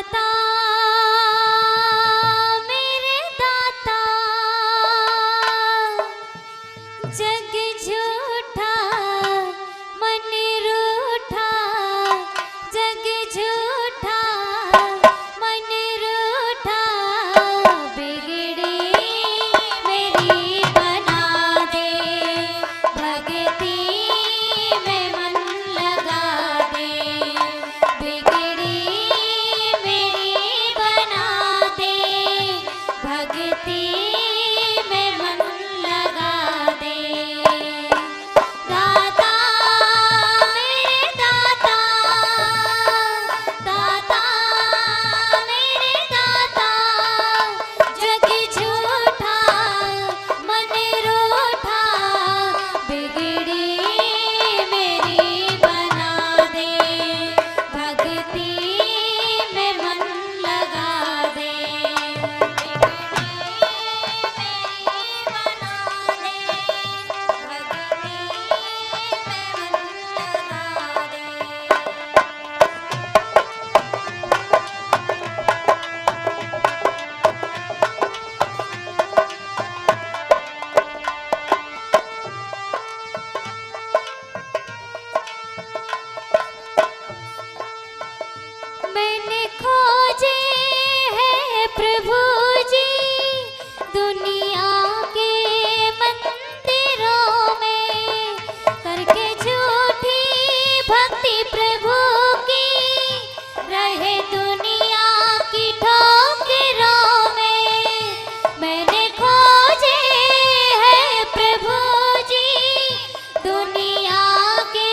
दाता मेरे दाता, जग झूठा मन रूठा, जग झूठा मन रूठा, बिगड़ी मेरी बना दे, भक्ति में मन लगा दे, बिगड़ी मेरी बना दे, भक्ति में मन लगा दे। दाता मेरे दाता, दाता मेरे दाता, जग झूठा मन रूठा, बिगड़ी मेरी बना दे, भक्ति में मन लगा दे, बिगड़ी मेरी बना दे, भक्ति में मन लगा दे। मैंने खोजे हैं प्रभु जी दुनिया के मंदिरों में, करके झूठी भक्ति प्रभु की, रहे दुनिया की ठोकरों में। मैंने खोजे हैं प्रभु जी दुनिया के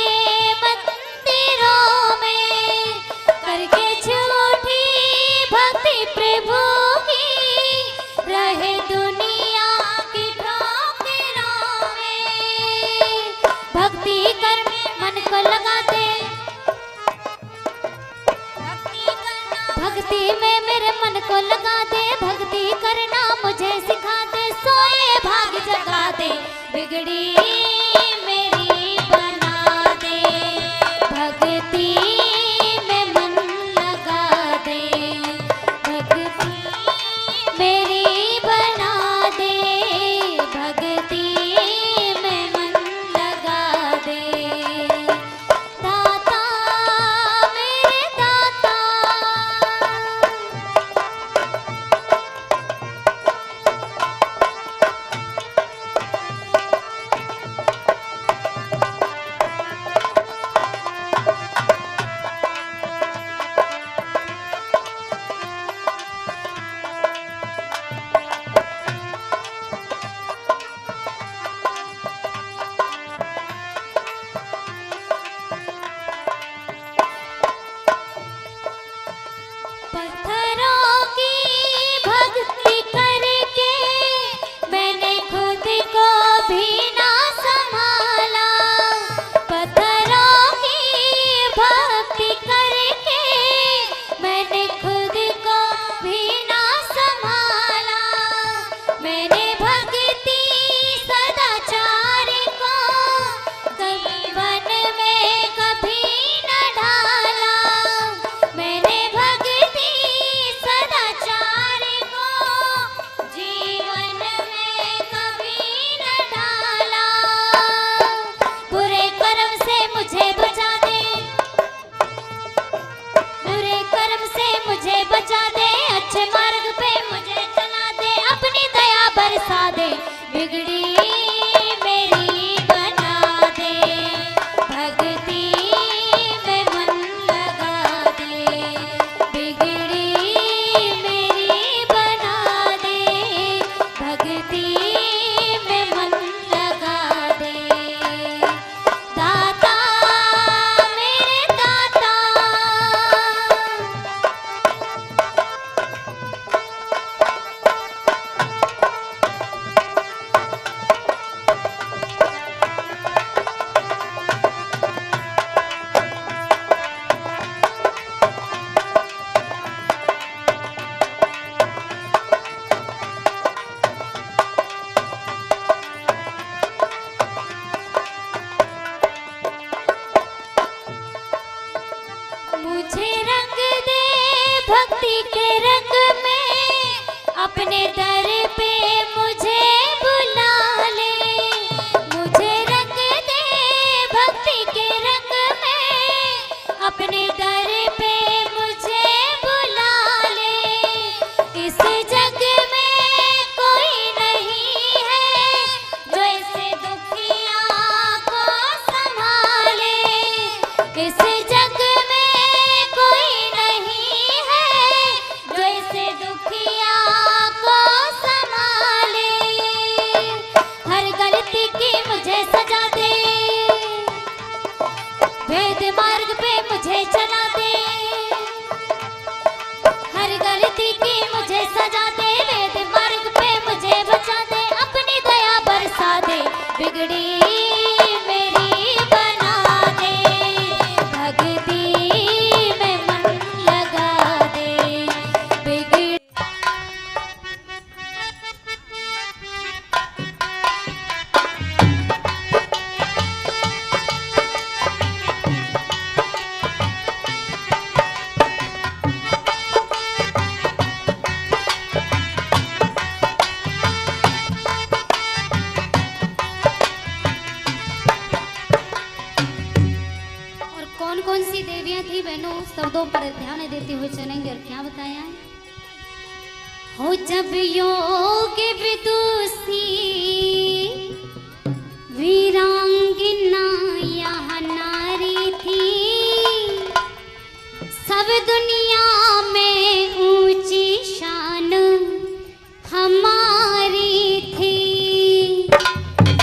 मंदिरों में, करके झूठी भक्ति प्रभु की, रहे दुनिया की ठोकरों में। भक्ति कर मन को लगा दे, भक्ति में मेरे मन को लगा दे, भक्ति करना मुझे सिखा दे, सोए भाग जगा दे, बिगड़ी मेरी बना दे, भक्ति में मन लगा दे, भक्ति मेरी बना दे, भक्ति में मन लगा दे। दाता मेरे दाता, पत्थरों की भक्ति करके मैंने खुद को भी ना संभाला, पत्थरों की भक्ति करके मैंने खुद को भी ना संभाला। मैंने भक्ति सदाचार को जीवन में कभी न ढाला, मैंने भक्ति सदाचार को जीवन में कभी न ढाला। बुरे कर्म से मुझे बचा दे, बुरे कर्म से मुझे बचा दे, अच्छे मार्ग पे मुझे चला दे, अपनी दया बरसा दे, बिगड़ी मेरी बना दे, भक्ति में मन लगा दे, बिगड़ी मेरी बना दे, भक्ति में मन लगा दे। दाता मेरे दाता, भक्ति के रंग में अपने दर पे मुझे बुला ले, मुझे रंग दे भक्ति के रंग में अपने दर पे मुझे बुला ले। इस जग में कोई नहीं है जो ऐसे दुखिया को संभाले, इस जग में कोई नहीं है जो ऐसे दुखिया को संभाले। हर गलती की मुझे सजा दे, वेद मार्ग पे मुझे चला दे, हर गलती की मुझे सजा दे, वेद मार्ग पे मुझे बचा दे, अपनी दया बरसा दे, बिगड़ी मेरी बना दे, भक्ति में मन लगा दे, बिगड़ी। कौन कौन सी देवियां थी बहनों, शब्दों पर ध्यान देते हुए चलेंगे। और क्या बताया हो, जब योग विदुषी वीरांगना यहाँ नारी थी, सब दुनिया में ऊंची शान हमारी थी।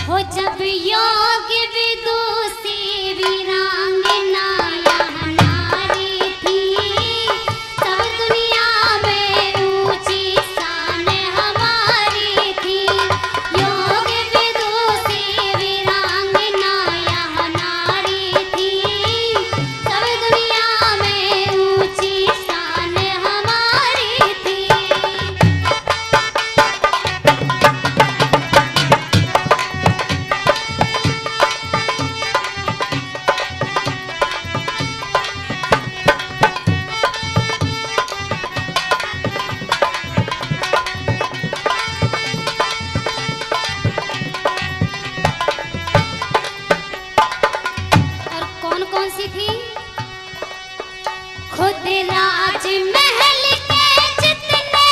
हो जब योग विदुषी वीरांगना यहाँ नारी थी, सब दुनिया में ऊंची शान हमारी थी। योग विदुषी वीरांगना यहाँ नारी थी, सब दुनिया में ऊंची शान हमारी थी। और कौन कौन सी थी? खुद राज महल के जितने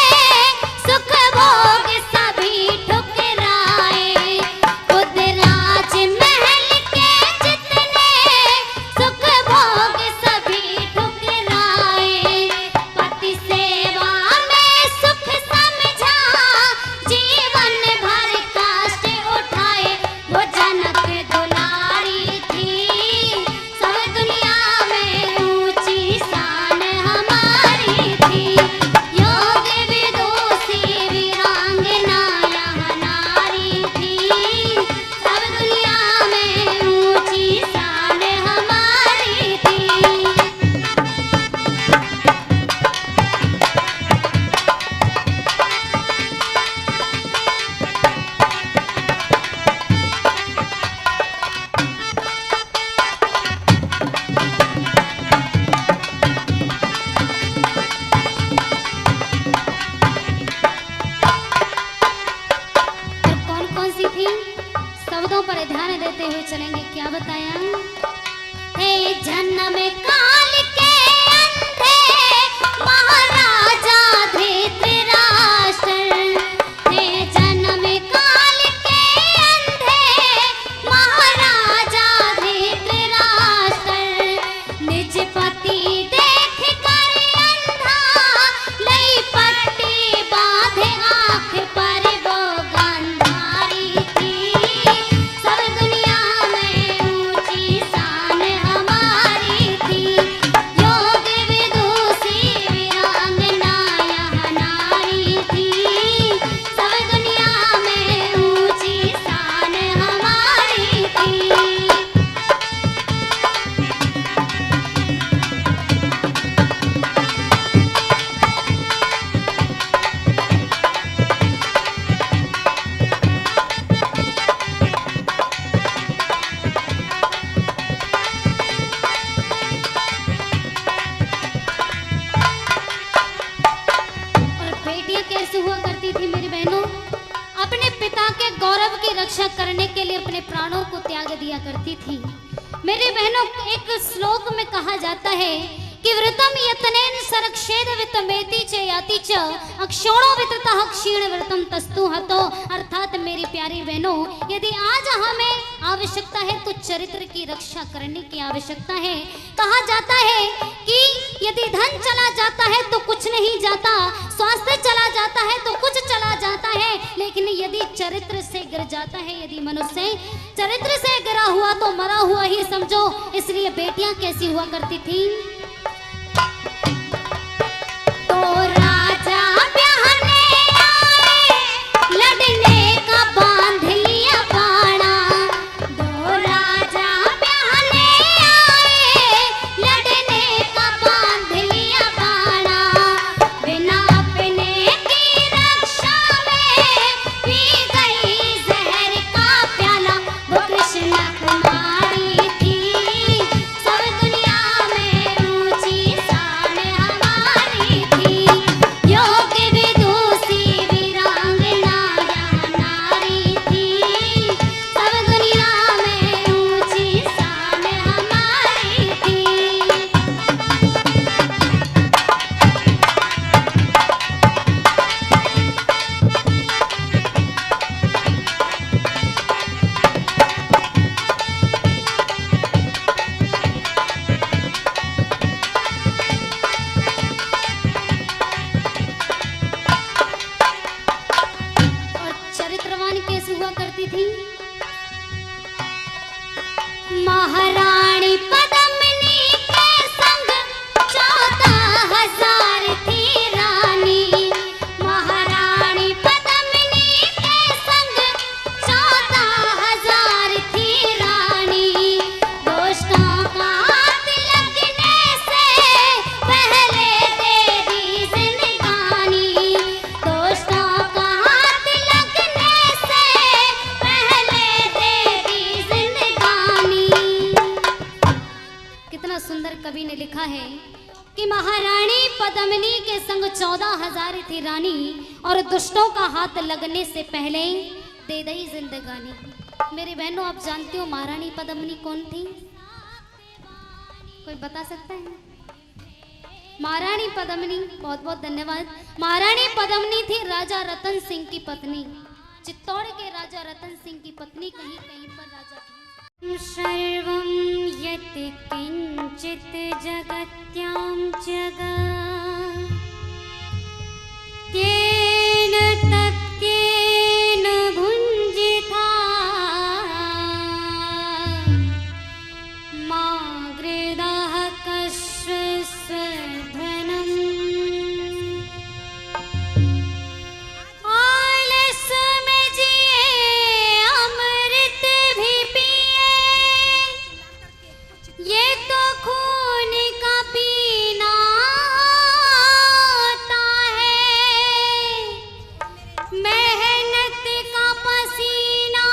सुख भोग सभी ठुकराए, खुद राज महल के जितने सुख भोग सभी ठुकराए। पति सेवा में सुख समझा, जीवन भर कष्ट उठाए, वो जनक दुलारी थी, सब दुनिया में ऊंची शान हमारी थी। योग विदुषी वीरांगना यहाँ नारी थी, सब दुनिया में ऊंची शान हमारी थी। और कौन कौन सी थी? शब्दों पर ध्यान देते हुए चलेंगे। क्या बताया? हे जन्म काल के अंधे महाराजा धृतराष्ट्र, हे जन्म काल के अंधे महाराजा धृतराष्ट्र, निज पति देख कर अंधा लई पट्टी बांधे आँख पर वो गांधारी थी, सब दुनिया में ऊंची शान हमारी थी। रक्षा करने के लिए अपने प्राणों को त्याग दिया करती थी। मेरी बहनों, एक श्लोक में कहा जाता है कि व्रतम यतनेन सरक्षेद वितमेति च याति च अक्षोणो विततः क्षीण व्रतम तस्तु हतो। अर्थात मेरी प्यारी बहनों, यदि आज हमें आवश्यकता है तो चरित्र की रक्षा करने की आवश्यकता है। कहा जाता है कि यदि धन चला जाता है तो कुछ नहीं जाता, स्वास्थ्य चला जाता है तो कुछ चला जाता है, लेकिन यदि चरित्र से गिर जाता है, यदि मनुष्य चरित्र से गिरा हुआ तो मरा हुआ ही समझो। इसलिए बेटियां कैसी हुआ करती थी? तो राजा ब्याहने आए, लड़ने का बांध लिया बाणा। दो राजा ब्याहने आए, लड़ने का बांध लिया बाणा। बिना अपने की रक्षा में पी गई जहर का प्याला। वो कृष्ण कुमारी थी, सब दुनिया में ऊंची शान हमारी थी। योग विदुषी वीरांगना यहाँ नारी थी, सब दुनिया में ऊंची शान हमारी थी। और चरित्रवान कैसे हुआ करती थी? महारानी पद्मिनी के संग 14,000 थी रानी। महारानी पद्मिनी के संग 14,000 थी रानी। दोस्तों का हाथ लगने से पहले दे दी जिंदगानी। दोस्तों का हाथ लगने से पहले दे दी जिंदगानी। कितना सुंदर कवि ने लिखा है कि महारानी पद्मिनी के संग 14,000 थी रानी, और दुष्टों का हाथ लगने से पहले दे दी जिंदगानी। मेरी बहनों, आप जानती हो महारानी पद्मिनी कौन थी? कोई बता सकता है? महारानी पद्मिनी, बहुत बहुत धन्यवाद। महारानी पद्मिनी थी राजा रतन सिंह की पत्नी। चित्तौड़ के राजा रतन सिंह की पत्नी कहीं कहीं पर राजा थी। सर्वं यत् किंचित जगत्यां जगत् तेन तत्येन भुञ्जिता मा गृधः कस्य धनम्। आलस में जिए अमृत भी पिए, ये तो खून का पीना होता है। मेहनत का पसीना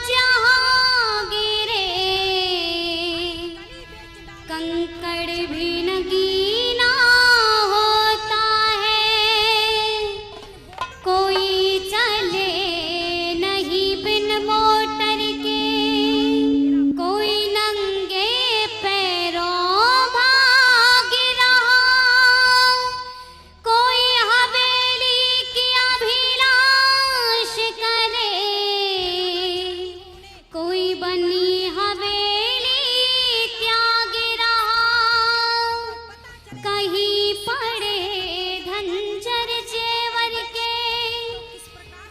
जहाँ गिरे, कंकड़ भी नगीना होता है। कोई चले नहीं बिन मोटर के, कोई नंगे पैरों भाग रहा। कोई हवेली की अभिलाष करे, कोई बनी हवेली त्याग रहा। कहीं पड़े धनजर जेवर के,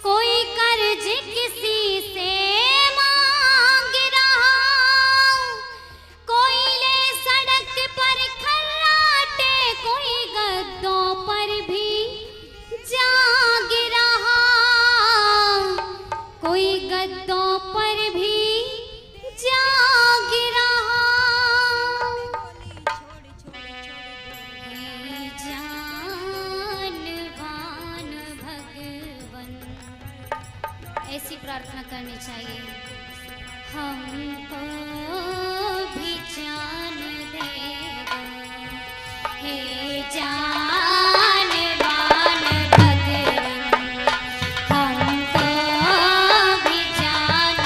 कोई कर्ज किसी से मांग रहा। कोई ले सड़क पर खर्राटे, कोई गद्दों पर भी जाग रहा। कोई गद्दों पर भी जाग रहा। हे जानवान भगवन, ऐसी प्रार्थना करनी चाहिए। हमको भी जान दे दो, हे जानवान भगवन, हमको भी जान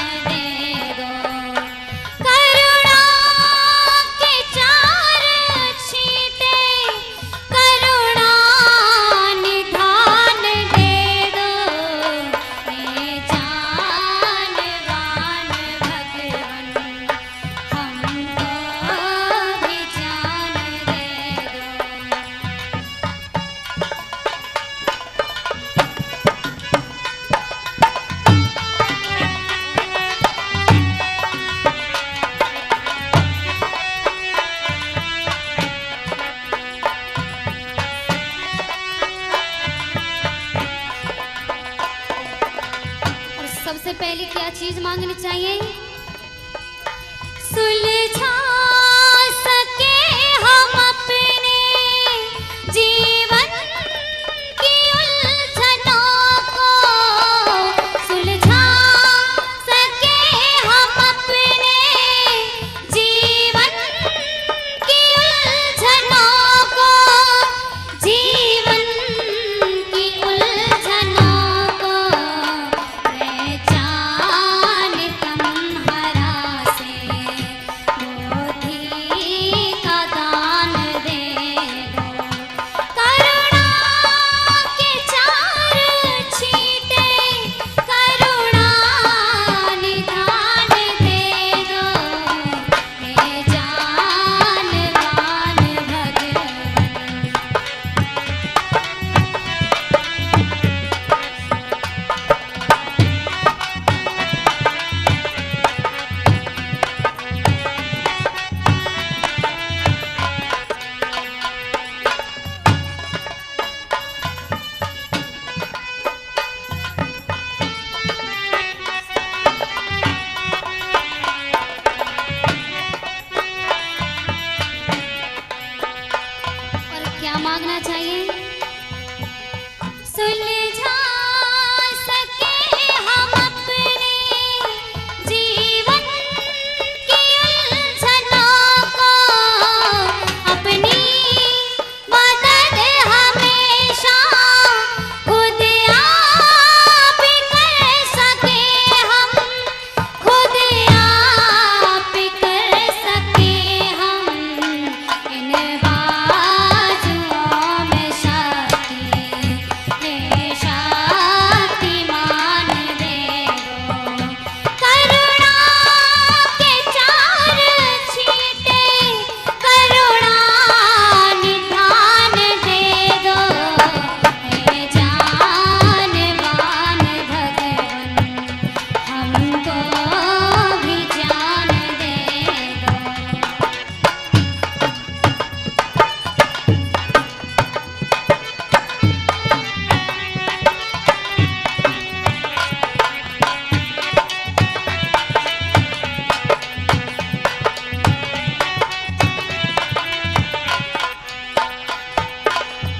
पहले क्या चीज मांगनी चाहिए? सुलझा सके हम अपने जीवन की उलझनों को, सुलझा सके हम अपने जीवन की उलझनों को, जीवन की उलझनों को पहचान तुम्हारा से बुद्धि का दान दे दो, करुणा के चार छींटे करुणा निधान दे दो, हे जानवान भगवन। और क्या मांगना चाहिए? सुलझा सके हम अपने जीवन की उलझनों को, अपनी मदद हमेशा खुद आप कर सके हम, खुद आप कर सके हम, इन बाजुओं में शक्ति है शक्तिमान दे दो, करुणा के चार छींटे करुणा निधान दे दो, हे जानवान भगवन हमको भी जान दे दो।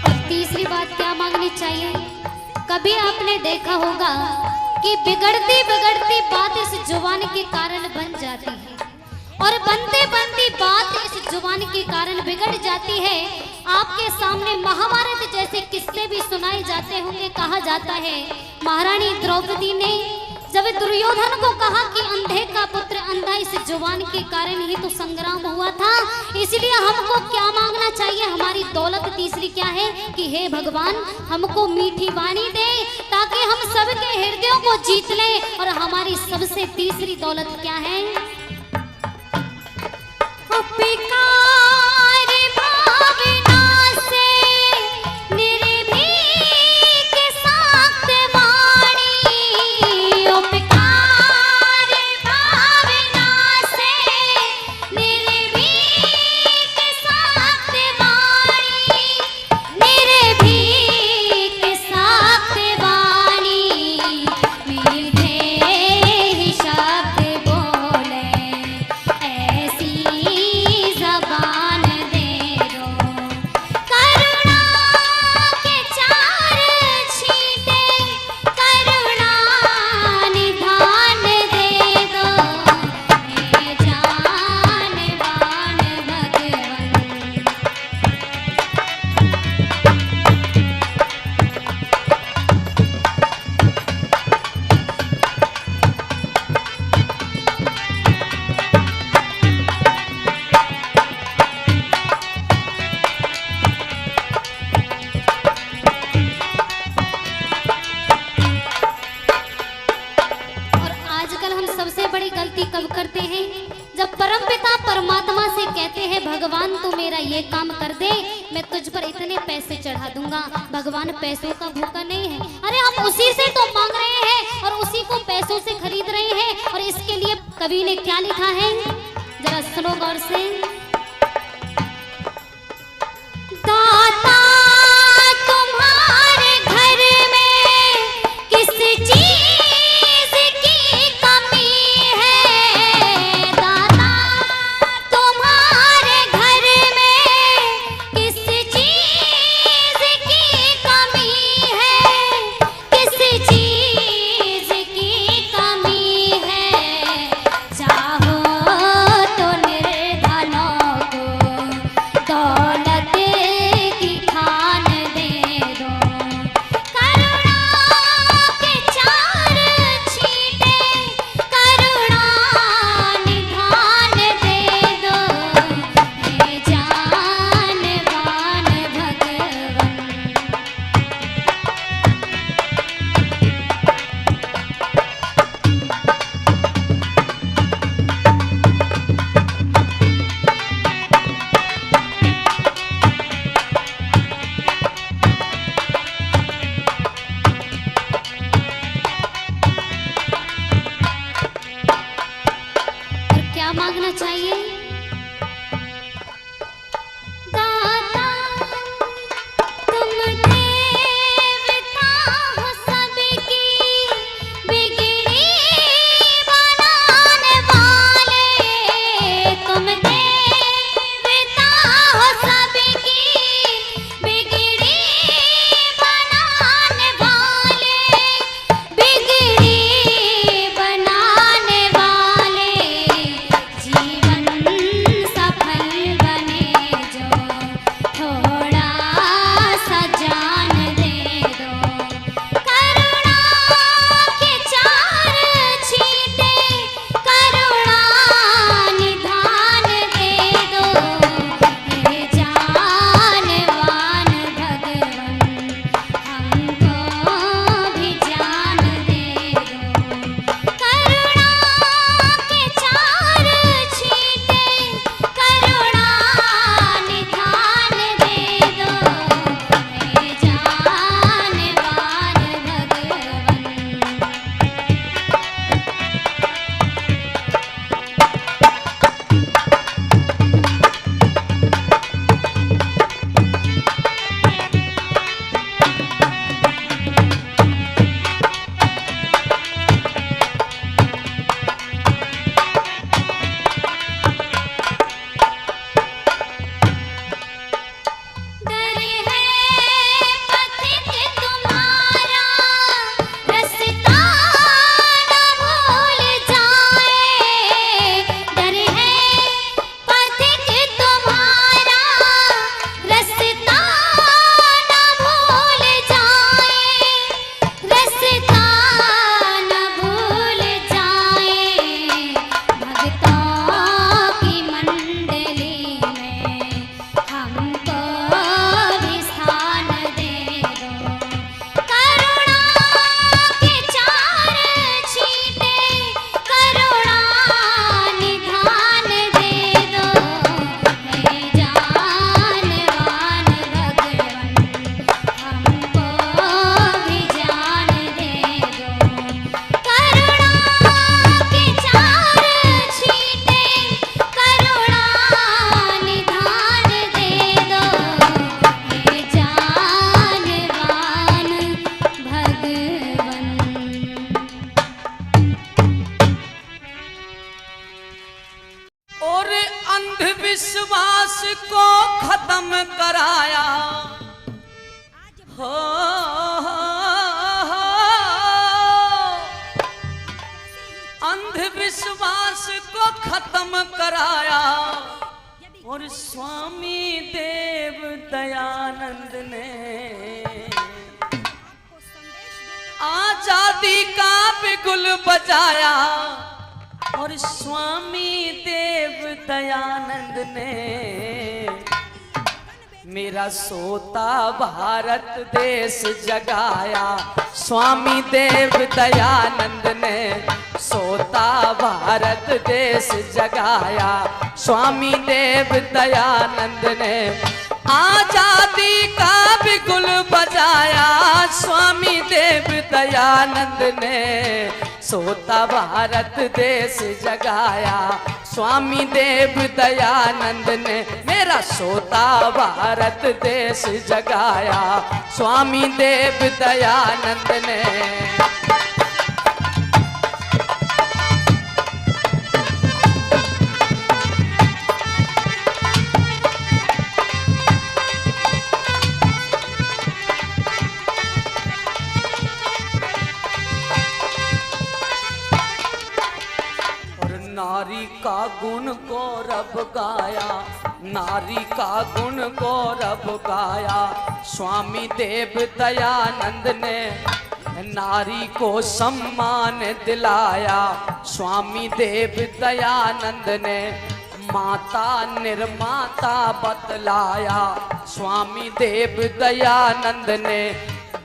और तीसरी बात क्या मांगनी चाहिए? कभी आपने देखा होगा कि बिगड़ती बिगड़ती बात इस जुबान के कारण बन जाती है, और बनते बनती बात इस जुबान के कारण बिगड़ जाती है। आपके सामने महाभारत जैसे किस्से भी सुनाए जाते होंगे। कहा जाता है महारानी द्रौपदी ने जब दुर्योधन को कहा कि अंधे का पुत्र अंधा, इस जुबान के कारण ही तो संग्राम हुआ था, इसलिए हमको क्या मांगना चाहिए? हमारी दौलत तीसरी क्या है कि हे भगवान हमको मीठी वाणी दे ताकि हम सबके हृदयों को जीत लें। और हमारी सबसे तीसरी दौलत क्या है? उपकार भावना से निर्भीक साक्त वाणी, उपकार भावना से निर्भीक साक्त वाणी, निर्भीक साक्त वाणी, मीठे ही शब्द बोले ऐसी जबान दे दो, करुणा के चार छींटे करुणा निधान दे दो, हे जानवान भगवन। और आजकल हम सबसे बड़ी गलती कब करते हैं? जब परमपिता परमात्मा से कहते हैं भगवान तू मेरा ये काम कर दे, मैं तुझ पर इतने पैसे चढ़ा दूंगा। भगवान पैसों का भूखा नहीं है। अरे हम उसी से तो मांग रहे हैं और उसी को पैसों से खरीद रहे हैं। और इसके लिए कवि ने क्या लिखा है, जरा सुनो गौर से। दाता तुम्हारे घर में किस चीज की खत्म कराया और स्वामी देव दयानंद ने आजादी का बिगुल बजाया और स्वामी देव दयानंद ने मेरा सोता भारत देश जगाया। स्वामी देव दयानंद ने सोता भारत देश जगाया। स्वामी देव दयानंद ने आजादी का बिगुल बजाया। स्वामी देव दयानंद ने सोता भारत देश जगाया। स्वामी देव दयानंद ने मेरा सोता भारत देश जगाया। स्वामी देव दयानंद ने नारी का गुण गौरव गाया। नारी का गुण गौरव गाया। स्वामी देव दयानंद ने नारी को सम्मान दिलाया। स्वामी देव दयानंद ने माता निर्माता बतलाया। स्वामी देव दयानंद ने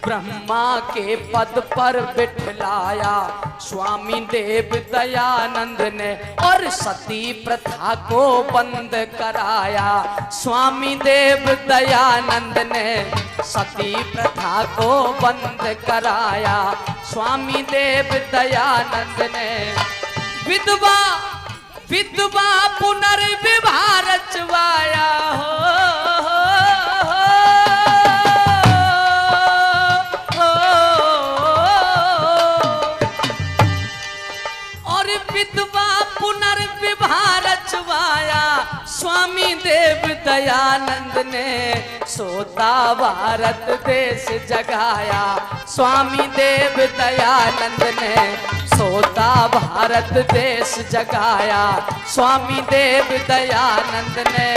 ब्रह्मा के पद पर बिठलाया। स्वामी देव दयानंद ने और सती प्रथा को बंद कराया। स्वामी देव दयानंद ने सती प्रथा को बंद कराया। स्वामी देव दयानंद ने विधवा विधवा पुनर्विवाह रचवाया विधवा पुनर्विवाह रचवाया। स्वामी देव दयानंद ने सोता भारत देश जगाया। स्वामी देव दयानंद ने सोता भारत देश जगाया। स्वामी देव दयानंद ने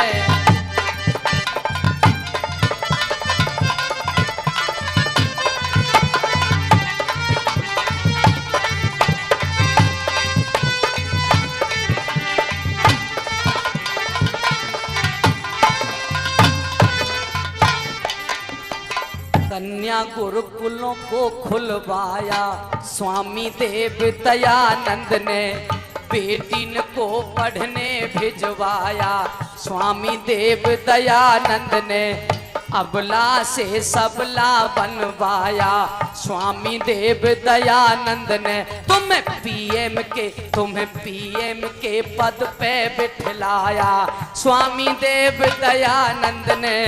कन्या गुरुकुलों को खुलवाया। स्वामी देव दयानंद ने बेटीन को पढ़ने भिजवाया। स्वामी देव दयानंद ने अबला से सबला बनवाया। स्वामी देव दयानंद ने तुम्हें पीएम के पद पे बिठलाया। स्वामी देव दयानंद ने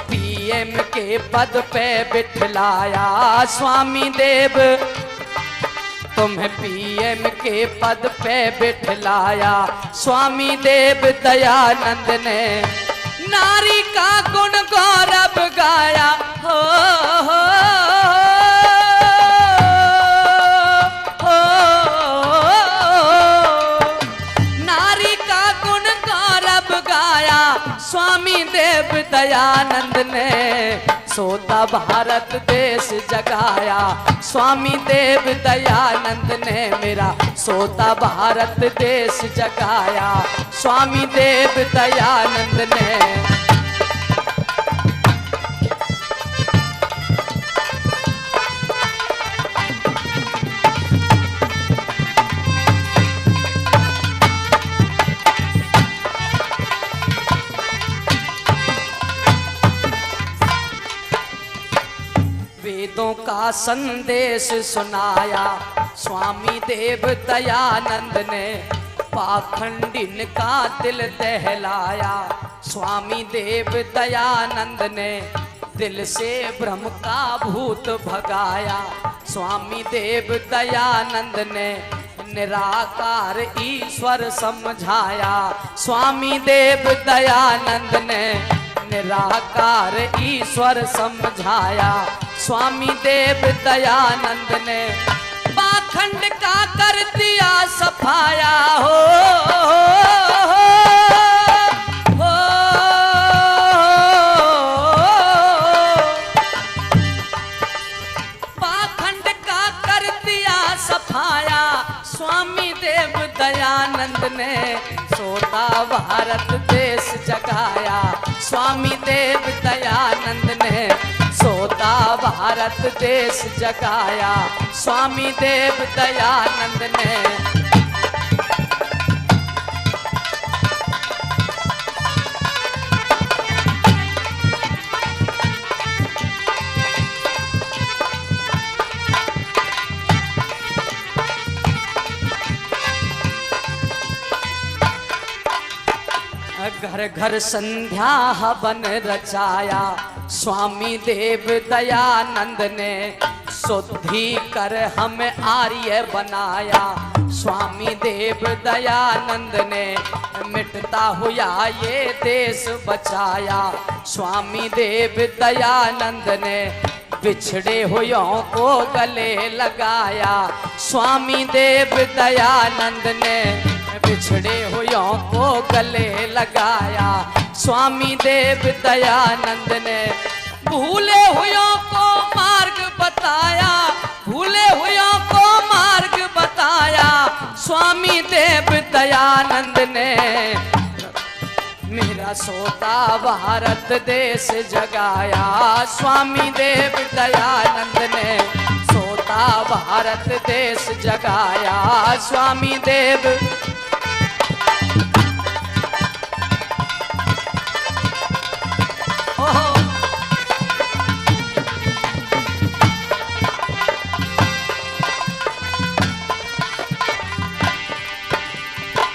पीएम के पद पे बिठलाया। स्वामी देव तुम्हें पीएम के पद पे बिठलाया। स्वामी देव दयानंद ने नारी का गुण गौरव गाया। हो नारी का गुण गौरव गाया। स्वामी देव दयानंद ने सोता भारत देश जगाया। स्वामी देव दयानंद ने मेरा सोता भारत देश जगाया। स्वामी देव दयानंद ने वेदों का संदेश सुनाया। स्वामी देव दयानंद ने पाखंडिन का दिल दहलाया। स्वामी देव दयानंद ने दिल से भ्रम का भूत भगाया। स्वामी देव दयानंद ने निराकार ईश्वर समझाया। स्वामी देव दयानंद ने निराकार ईश्वर समझाया। स्वामी देव दयानंद ने पाखंड का कर दिया सफाया हो, हो, पाखंड का कर दिया सफाया स्वामी देव दयानंद ने, सोता भारत देश जगाया स्वामी देव दयानंद ने, सोता भारत देश जगाया स्वामी देव दयानंद ने। घर घर संध्या हवन रचाया स्वामी देव दयानंद ने, शुद्धि कर हमें आर्य बनाया स्वामी देव दयानंद ने, मिटता हुआ ये देश बचाया स्वामी देव दयानंद ने, बिछड़े हुओं को गले लगाया स्वामी देव दयानंद ने, बिछड़े हुओं को गले लगाया स्वामी देव दयानंद ने, भूले हुओं को मार्ग बताया, भूले हुओं को मार्ग बताया स्वामी देव दयानंद ने, मेरा सोता भारत देश जगाया स्वामी देव दयानंद ने, सोता भारत देश जगाया स्वामी देव।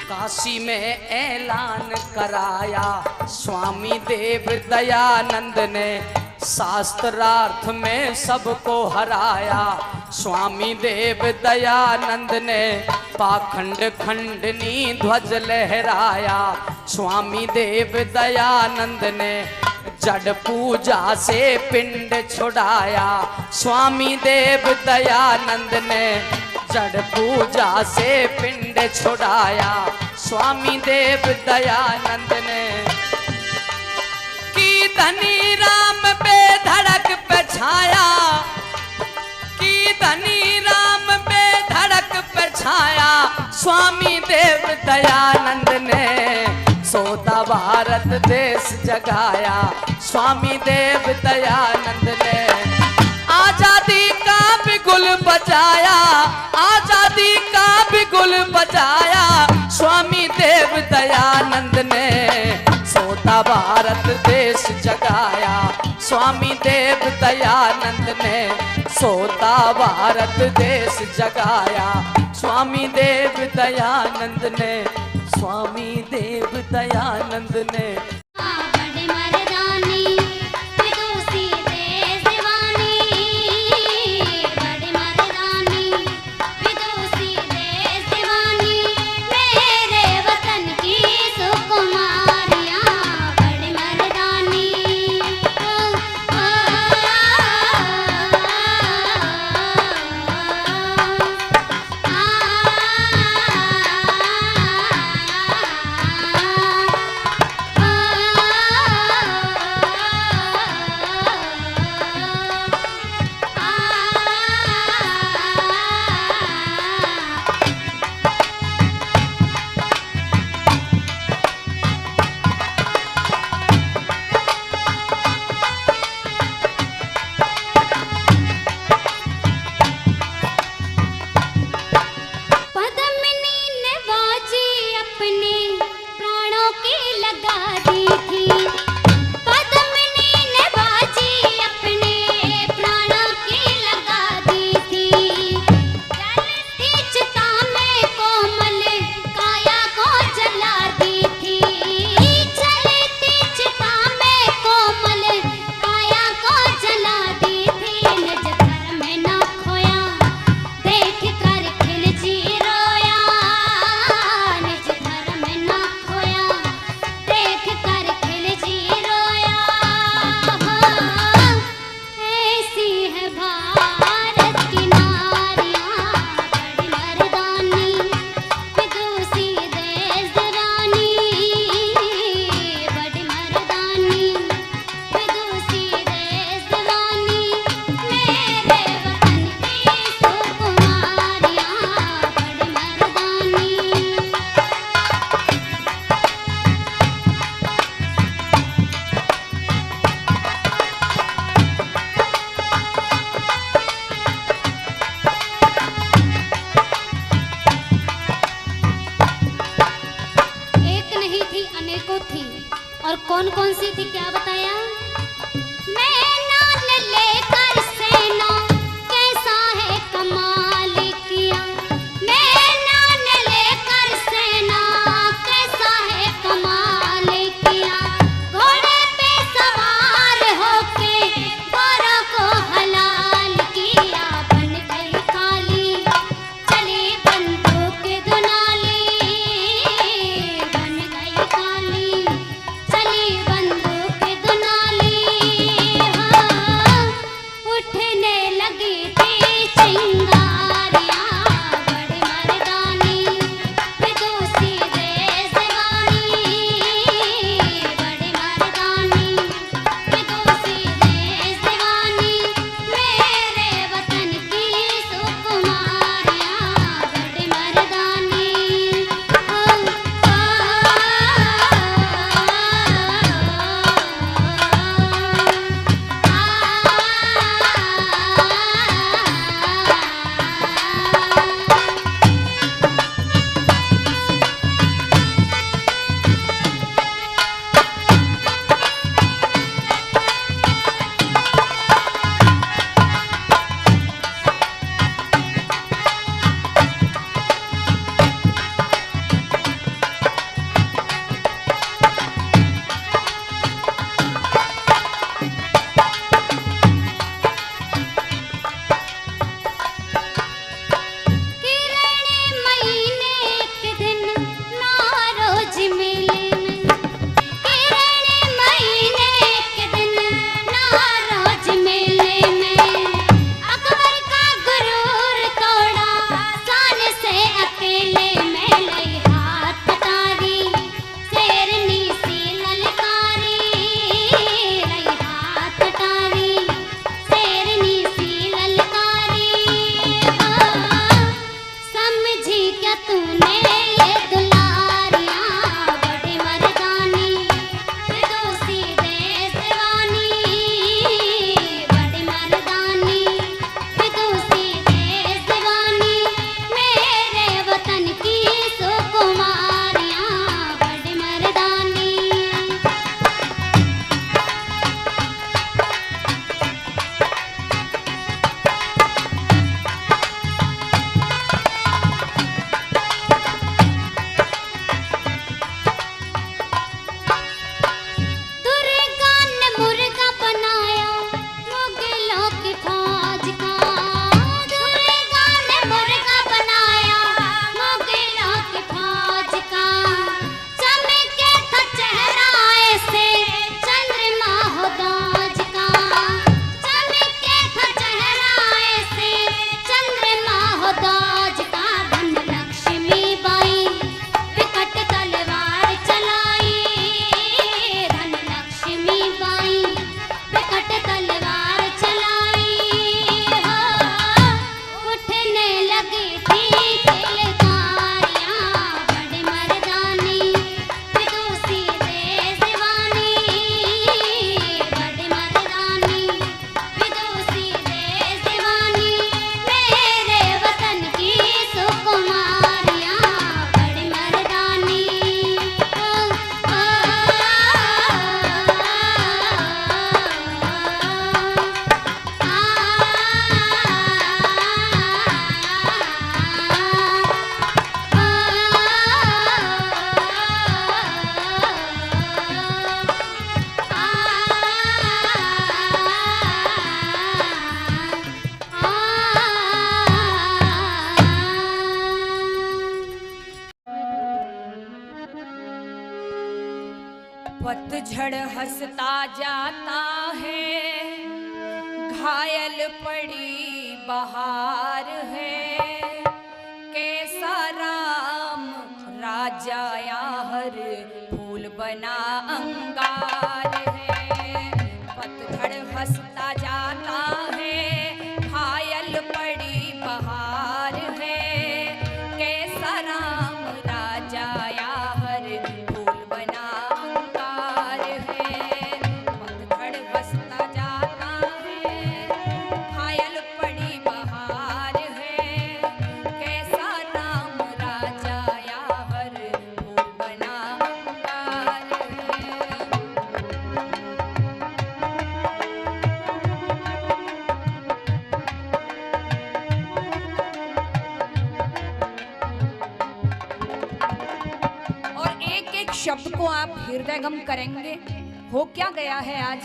काशी में ऐलान कराया स्वामी देव दयानंद ने, शास्त्रार्थ में सबको हराया स्वामी देव दयानंद ने, पाखंड खंडनी ध्वज लहराया स्वामी देव दयानंद ने, जड़ पूजा से पिंड छुड़ाया स्वामी देव दयानंद ने, जड़ पूजा से पिंड छुड़ाया स्वामी देव दयानंद ने, की धनी राम पे धड़क पे छाया, की धनी राम पे धड़क पे छाया स्वामी देव दयानंद ने, सोता भारत देश जगाया स्वामी देव दयानंद ने, आजादी का बिगुल बजाया, आजादी का बिगुल बजाया स्वामी देव दयानंद ने, सोता भारत देश जगाया स्वामी देव दयानंद ने, सोता भारत देश जगाया स्वामी देव दयानंद ने, स्वामी देव दयानंद ने। बड़े मर्दानी विदुषी देश दीवानी, बड़े मर्दानी विदुषी देश दीवानी, मेरे वतन की सुकुमारियाँ बड़े मर्दानी। कौन सी थी, क्या बताया? मैं नान लेकर सेना कैसा है कमाल किया, मैं नान लेकर सेना कैसा है कमाल किया, घोड़े पे सवार होके गोरों को हलाल किया, बन गई काली चली बंदूक दुनाली, बन गई काली चली बंदूक दुनाली, हाँ उठने लगी थी चिंगारियाँ, बड़ी मर्दानी विदुषी देशवानी, बड़ी मर्दानी विदुषी देशवानी, मेरे वतन की सुकुमारियाँ, बड़ी मर्दानी किरणे महीने के दिन ना रोज मेले में, किरणे महीने के दिन ना रोज मेले में, अकबर का गुरूर तोड़ा शान से अकेले में, लई हाथ कटारी शेरनी सी ललकारी, लई हाथ कटारी शेरनी सी ललकारी, समझी क्या तूने ये दुलारियाँ, बड़ी मर्दानी विदुषी देशवानी, बड़ी मर्दानी विदुषी देशवानी, मेरे वतन की सुकुमारियाँ, बड़ी मर्दानी दुर्गा ने मुर्गा बनाया मुगलों की फौज का, दुर्गा ने मुर्गा बनाया मुगलों की फौज का, चमके था चेहरा ऐसे चंद्रमा हो दाज का, चमके था चेहरा ऐसे चंद्रमा हो दाज का, धन लक्ष्मी बाई विकट तलवार चलाई, धन लक्ष्मी बाई विकट तलवार चलाई, हाँ उठने लगी थी किलकारियाँ, बड़ी मर्दानी विदुषी देशवानी, बड़ी मर्दानी विदुषी देशवानी, मेरे वतन की सुकुमारियाँ, बड़ी मर्दानी पतझड़ हंसता जाता है, घायल पड़ी बहार है, कैसा राम राजा यार फूल बना अंगार है, पतझड़ हंसता जाता है, घायल पड़ी बहार है, कैसा राम राजा यार फूल बना अंगार है, पतझड़ हंसता जाता है, घायल पड़ी बहार है, कैसा राम राजा यार फूल बना अंगार है। शब्द को आप हृदयगम करेंगे। हो क्या गया है आज?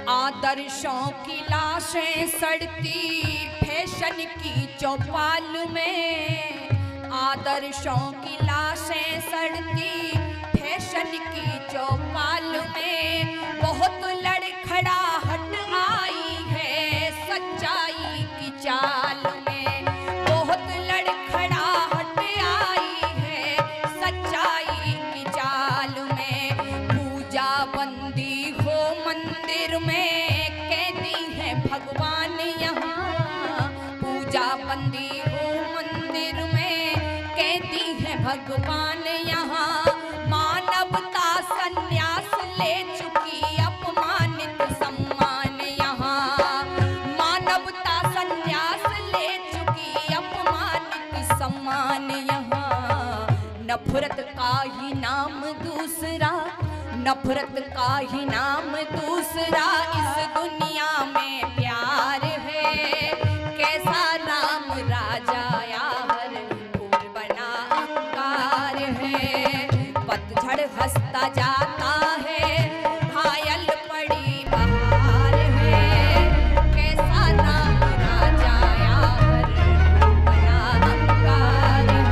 आदर्शों की लाशें सड़ती फैशन की चौपाल में, आदर्शों की लाशें सड़ती फैशन की चौपाल में, बहुत लड़खड़ाहट आई है सच्चाई की चाल में, बहुत लड़खड़ाहट आई है सच्चाई की चाल में। पूजा बंदी हो मंदिर में कहती है भगवान यहाँ, पूजा बंदी हो मंदिर में कहती है भगवान यहाँ। मानवता संन्यास ले चुकी अपमानित सम्मान यहाँ, मानवता संन्यास ले चुकी अपमानित सम्मान यहाँ। नफरत का ही नाम दूसरा, नफरत का ही नाम दूसरा इस दुनिया में प्यार है। कैसा राम राजा यार फूल बना अंगार है, पतझड़ हंसता जाता है घायल पड़ी बहार है। कैसा राम राजा यार फूल बना अंगार है।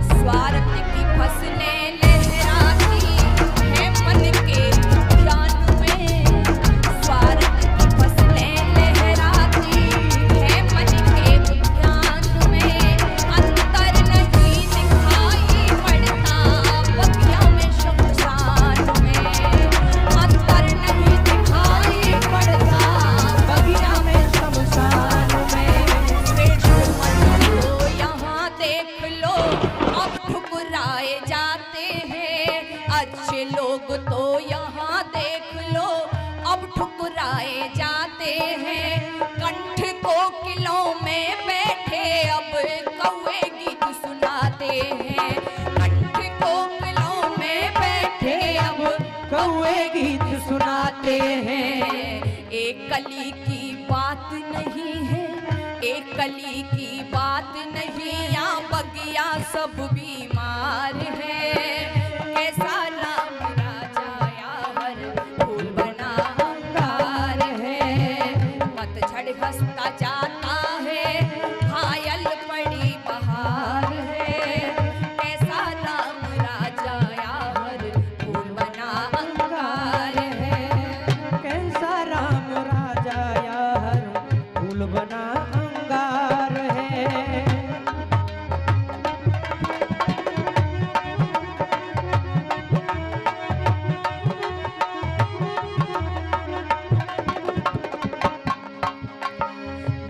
स्वार्थ की फसलें लहराती है मन के उद्यान में, स्वार्थ की फसलें लहराती है मन के उद्यान में। अंतर नहीं दिखाई पड़ता बगिया में शमशान में, अंतर नहीं दिखाई पड़ता बगिया में शमशान में। श्रेष्ठ मन को यहाँ देख लो अब ठुकराए जाते हैं, अच्छे लोग तो यहाँ देख लो अब ठुकराए जाते हैं। कंठ को किलों में बैठे अब कौवे गीत सुनाते हैं, कंठ को किलों में बैठे अब कौवे गीत सुनाते हैं। एक कली की बात नहीं है, एक कली की बात नहीं, यहाँ बगिया सब बीमार है। कैसा राम राजा यार फूल बना अंगार है, पतझड़ हंसता जाता है घायल पड़ी बहार है। कैसा राम राजा यार फूल बना अंगार है। कैसा राम राजा यार फूल बना अंगार है।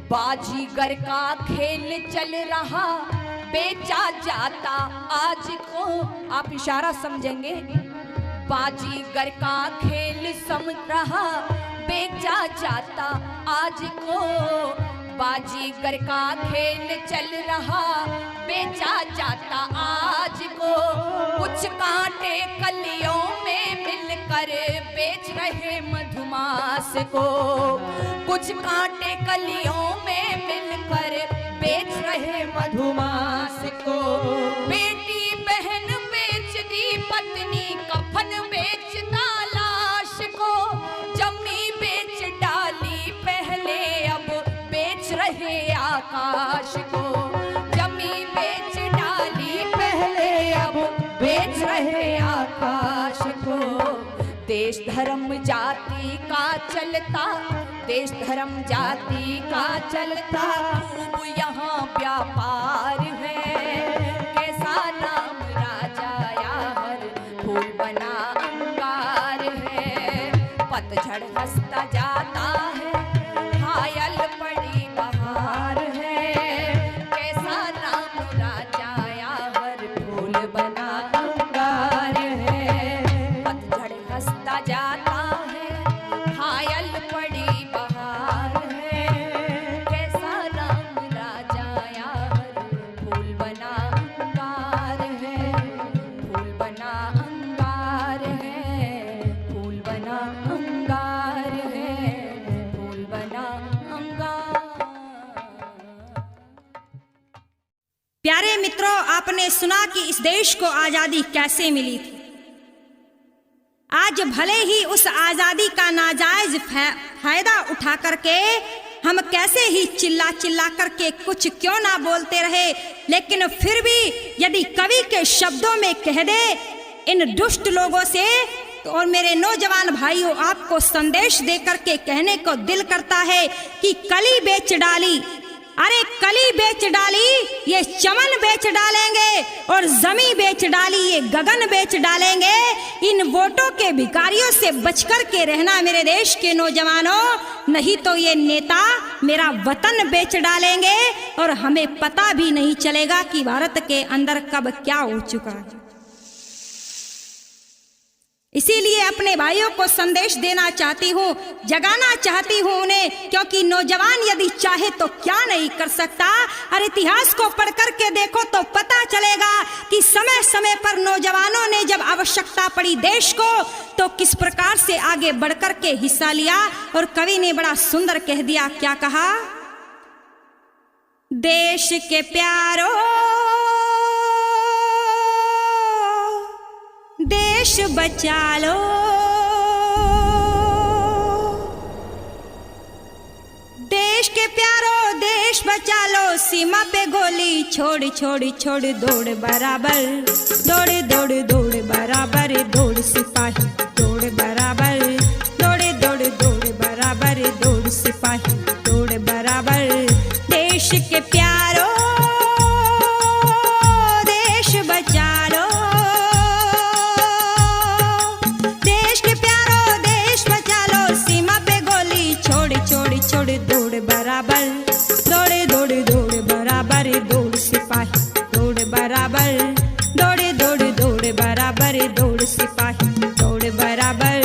बाजीगर का खेल चल रहा बेचा जाता आज को, आप इशारा समझेंगे। बाजीगर का खेल समझ रहा बेचा जाता आज को, बाजीगर का खेल चल रहा बेचा जाता आज को। कुछ कांटे कलियों में मिलकर बेच रहे मधुमास को, कुछ कांटे कलियों में मिलकर बेच रहे मधुमास को। बेटी बहन बेच दी पत्नी कफन बेचता लाश को, जमी बेच डाली पहले अब बेच रहे आकाश को, जमी बेच डाली पहले अब बेच रहे आकाश को। देश धर्म जाति का चलता, देश धर्म जाति का चलता खूब यहाँ व्यापार है। कैसा राम राजा यार फूल बना अंगार है, पतझड़ हंसता जाता है घायल पड़ी बहार है। कैसा राम राजा यार फूल बना अंगार है, पतझड़ हंसता जाता है घायल पड़ी बहार है। कैसा राम राजा यार प्यारे मित्रों, आपने सुना कि इस देश को आजादी कैसे मिली थी। आज भले ही उस आजादी का नाजायज फायदा उठा करके हम कैसे ही चिल्ला चिल्ला करके कुछ क्यों ना बोलते रहे, लेकिन फिर भी यदि कवि के शब्दों में कह दे इन दुष्ट लोगों से, तो और मेरे नौजवान भाइयों, आपको संदेश देकर के कहने को दिल करता है कि कली बेच डाली, अरे कली बेच डाली, ये चमन बेच डालेंगे और जमी बेच डाली, ये गगन बेच डालेंगे। इन वोटों के भिखारियों से बचकर के रहना मेरे देश के नौजवानों, नहीं तो ये नेता मेरा वतन बेच डालेंगे और हमें पता भी नहीं चलेगा कि भारत के अंदर कब क्या हो चुका है। इसीलिए अपने भाइयों को संदेश देना चाहती हूँ, जगाना चाहती हूँ उन्हें, क्योंकि नौजवान यदि चाहे तो क्या नहीं कर सकता। और इतिहास को पढ़ करके देखो तो पता चलेगा कि समय समय पर नौजवानों ने जब आवश्यकता पड़ी देश को, तो किस प्रकार से आगे बढ़कर के हिस्सा लिया। और कवि ने बड़ा सुंदर कह दिया, क्या कहा, देश के प्यारो देश बचा लो, देश के प्यारो देश बचा लो, सीमा पे गोली छोड़ छोड़ छोड़ दौड़ बराबर, दौड़ दौड़ दौड़ बराबर, दौड़ सिपाही दौड़ बराबर, दौड़ दौड़ दौड़ बराबर, दौड़ सिपाही दौड़ बराबर। देश के प्यारो देश बचा लो, छोड़ दौड़ बराबर, दौड़े दौड़े दौड़ बराबर, दौड़ सिपाही दौड़ बराबर, दौड़े दौड़े दौड़ बराबर, दौड़ सिपाही दौड़ बराबर।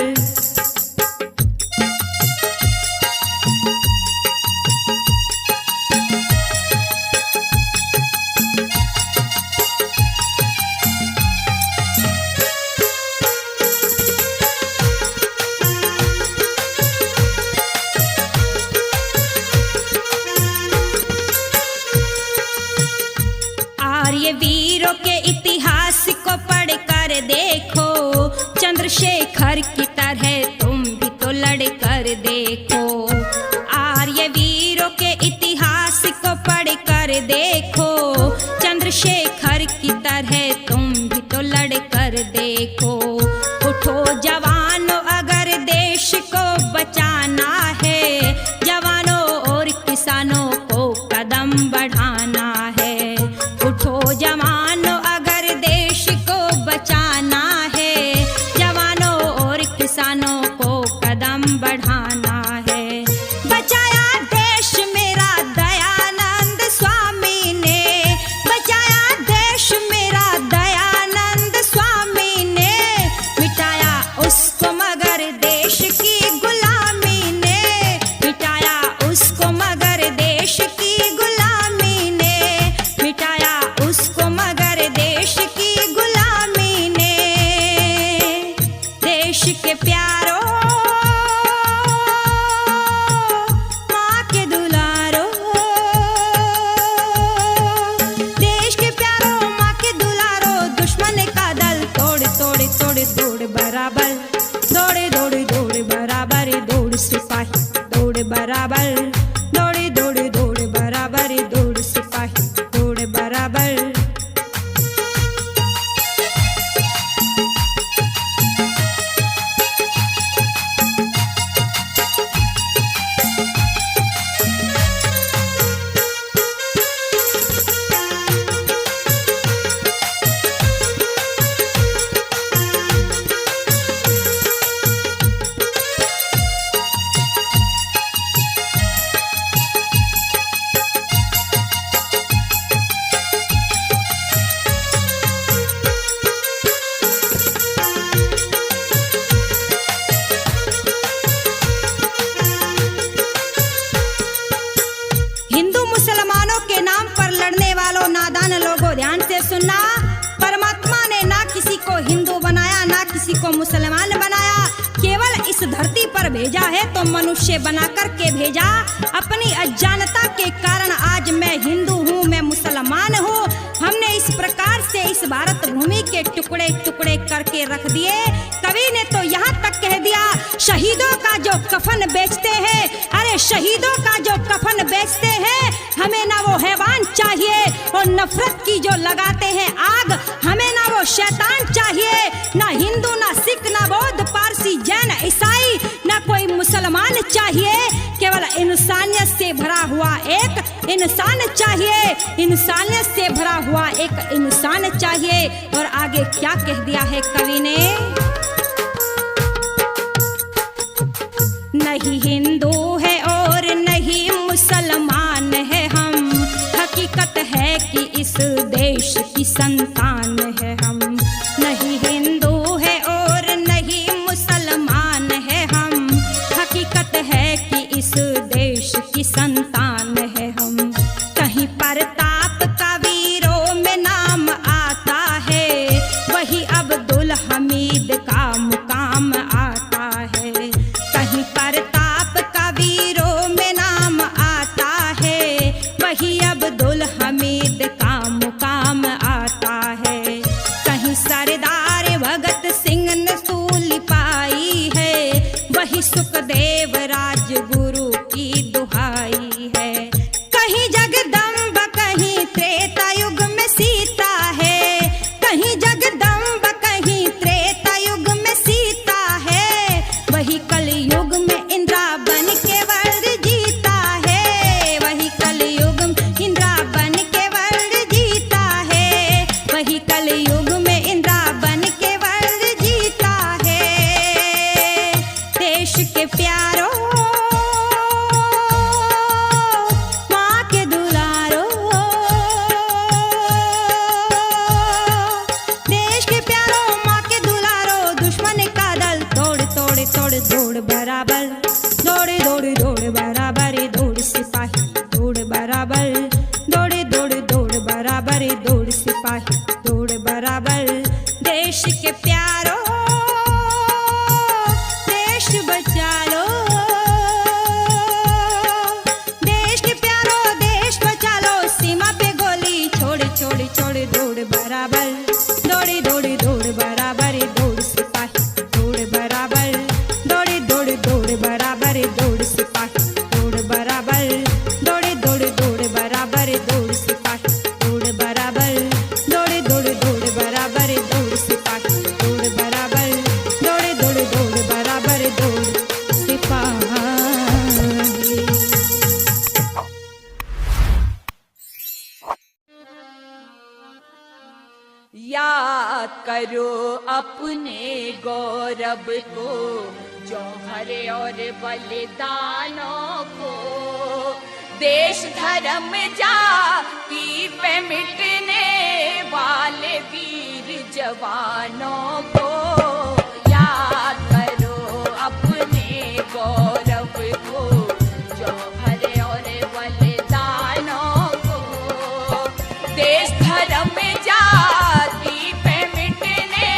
वीरों के इतिहास को पढ़ कर देखो, चंद्रशेखर की तरह तुम भी तो लड़ कर देखो। आर्य वीरों के इतिहास को पढ़ कर देखो, चंद्रशेखर की तरह तुम भी तो लड़ कर देखो। उठो जवानों, अगर देश को बचाना है, जवानों और किसानों को कदम बढ़ाना है। उठो जवानों, अगर देश को बचाना है, जवानों और किसानों को कदम बढ़ाना है। बचाया देश मेरा दयानंद स्वामी ने, बचाया देश मेरा दयानंद स्वामी ने, मिटाया उसको मगर देश की गुलामी ने, मिटाया उसको मगर देश की गुलामी ने, मिटाया उसको मगर देश की गुलामी ने। देश के प्यारो माँ के दुलारो, देश के प्यारो माँ के दुलारो, दुश्मन का दल तोड़ तोड़ तोड़ दौड़ बराबर, दौड़े दौड़े दौड़ बराबर, दौड़ सिपाही दौड़ बराबर, दौड़े दौड़े दौड़ बराबर, दौड़ सिपाही दौड़ बराबर। को मुसलमान बनाया, केवल इस धरती पर भेजा है तो मनुष्य बना कर के भेजा। अपनी अज्ञानता के कारण आज मैं हिंदू हूँ, मैं मुसलमान हूँ, इस भारत भूमि के टुकड़े टुकड़े करके रख दिए। कवि ने तो यहाँ तक कह दिया, शहीदों का जो कफन बेचते हैं, अरे शहीदों का जो कफन बेचते हैं, हमें ना वो हैवान चाहिए, और नफरत की जो लगाते हैं आग, हमें ना वो शैतान चाहिए, ना हिंदू ना सिख ना बौद्ध पारसी जैन ईसाई ना कोई मुसलमान चाहिए, केवल इंसानियत से भरा हुआ एक इंसान चाहिए, इंसानियत से भरा हुआ एक इंसान चाहिए। और आगे क्या कह दिया है कवि ने, नहीं हिंदू है और नहीं मुसलमान है हम, हकीकत है कि इस देश की संतान है हम। नहीं हिंदू है और नहीं मुसलमान है हम, हकीकत है कि इस देश की संतान है हम। कहीं प्रताप का वीरों में नाम आता है, वही अब्दुल हमीद का मुकाम आता है। कहीं प्रताप का वीरों में नाम आता है, वही अब्दुल हमीद का मुकाम आता है। कहीं सरदार भगत सिंह ने सूली पाई है, वही सुखदेव राजगुरु की दुहाई है। कहीं जगदम्बा कहीं त्रेता युग में सीता है, कहीं जगदम्बा कहीं त्रेता युग में सीता है, वही कलयुग में इंद्रा बन के वर्ल्ड जीता है, वही कलयुग में इंद्रा बन के वर्ल्ड जीता है, वही कलयुग में इंद्रा बन के वर्ल्ड जीता है। देश के प्यारों माँ के दुलारो, देश के प्यारों माँ के दुलारो, दुश्मन का दल तोड़ तोड़ तोड़ दौड़ बराबर, दौड़े दौड़े दौड़ बराबर, दौड़ सिपाही दौड़ बराबर, दौड़े दौड़े दौड़ बराबर, दौड़ सिपाही दौड़ बराबर। देश के प्यारों देश बचा लो, देश के प्यारों देश बचा लो, सीमा पे गोली छोड़ छोड़ छोड़ दौड़ बराबर, दौड़े दौड़े दौड़ बराबर, दौड़ सिपाही दौड़ बराबर, दौड़े दौड़े दौड़ बराबर, दौड़ सिपाही दौड़ बराबर, दौड़े दौड़े दौड़ बराबर, दौड़ सिपाही दौड़ बराबर, दौड़े दौड़े दौड़ बराबर, दौड़ सिपाही दौड़ बराबर, दौड़े दौड़े दौड़ बराबर, दौड़ सिपाही। याद करो अपने गौरव को, जौहर और बलिदानों को, देश धर्म जाति पे मिटने वाले वीर जवानों को। याद करो अपने गौरव को, जौहर और बलिदानों को, देश धर्म जाति पे मिटने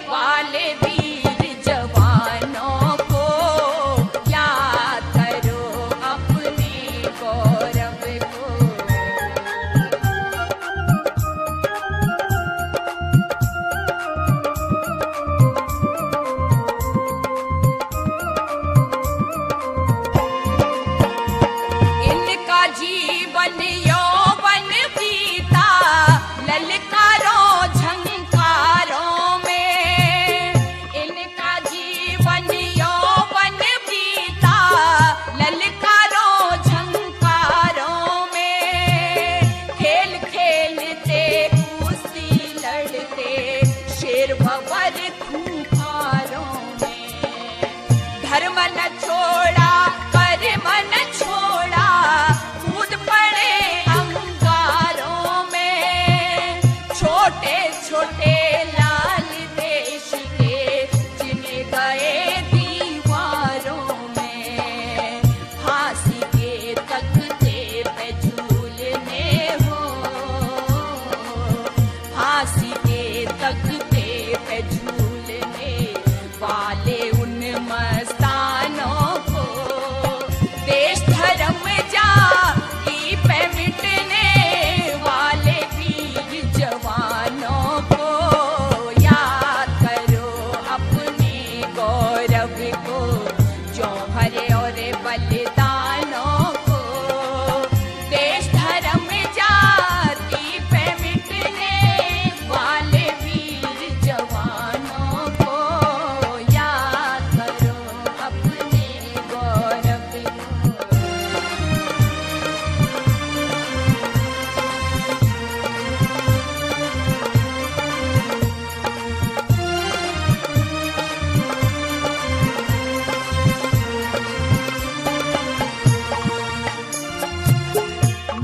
वाले वीर जवानों को। याद करो अपने गौरव को। इनका जीवन यौवन बीता ललकारों झंकारों में, इनका जीवन यौवन बीता ललकारों झंकारों में। खेल खेलते कुश्ती लड़ते शेर भंवर खूंखारों में। धर्म न छोड़ा कर्म न छोड़ा, कूद पड़े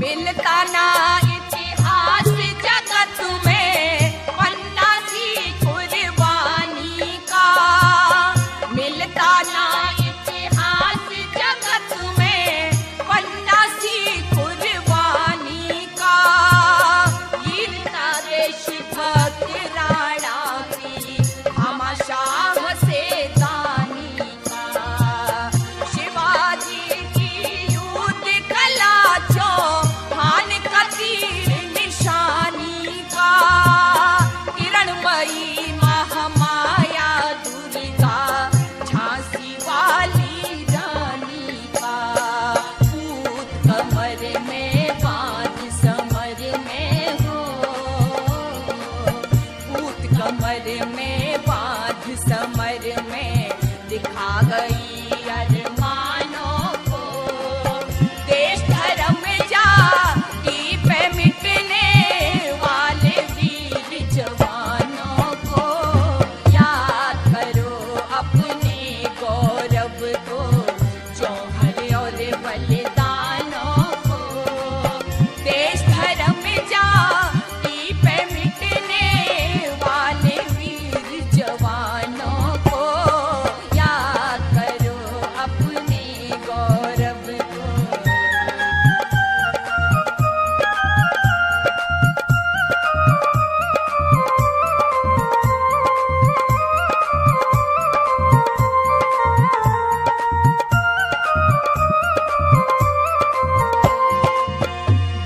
मिलता ना इतिहास जगत में पन्ना सी कुर्बानी का, मिलता ना इतिहास जगत में पन्ना सी कुर्बानी का। वीरता देशभक्त राणा की भामाशाह से दानी का, शिवाजी की युद्ध कला चौहान का तीर निशानी का, किरणमयी महामाया दुर्गा झांसी वाली रानी का। पूत कमर में बांध समर में हो, पूत कमर में बांध समर में दिखा गई अरमानों को। देश धर्म जाति पे मिटने वाले वीर जवानों को याद करो अपने गौरव को, जौहर और बलिदानों को। देश धर्म जाति पे मिटने वाले वीर जवानों को याद करो अपने गौरव को।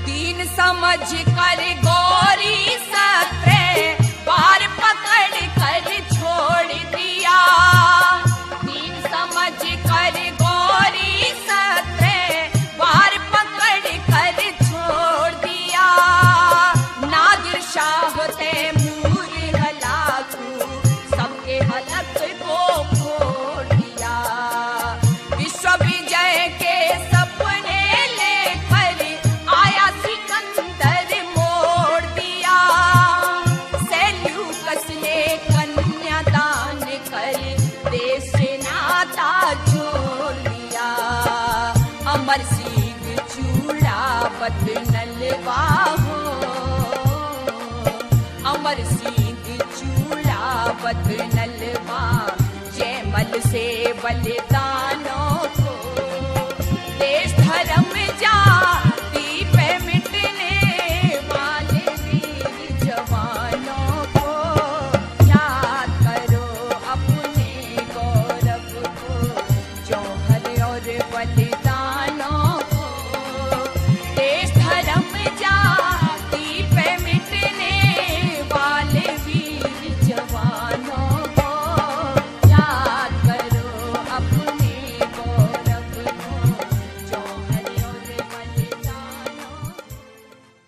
दीन समझ कर गौरी सत्रे बार पकड़ कर छोड़ दिया, दीन समझ कर गौरी सत्रे बार पकड़ कर छोड़ दिया। नादिर शाह तैमूर हलाकू सबके हलक को फोड़ दिया। विश्व विजय के सपने लेकर आया सिकंदर मोड़ दिया। सेल्यूकस ने कन्यादान कर देश से नाता जोड़ दिया। अमर सिंह चूड़ावत नलवा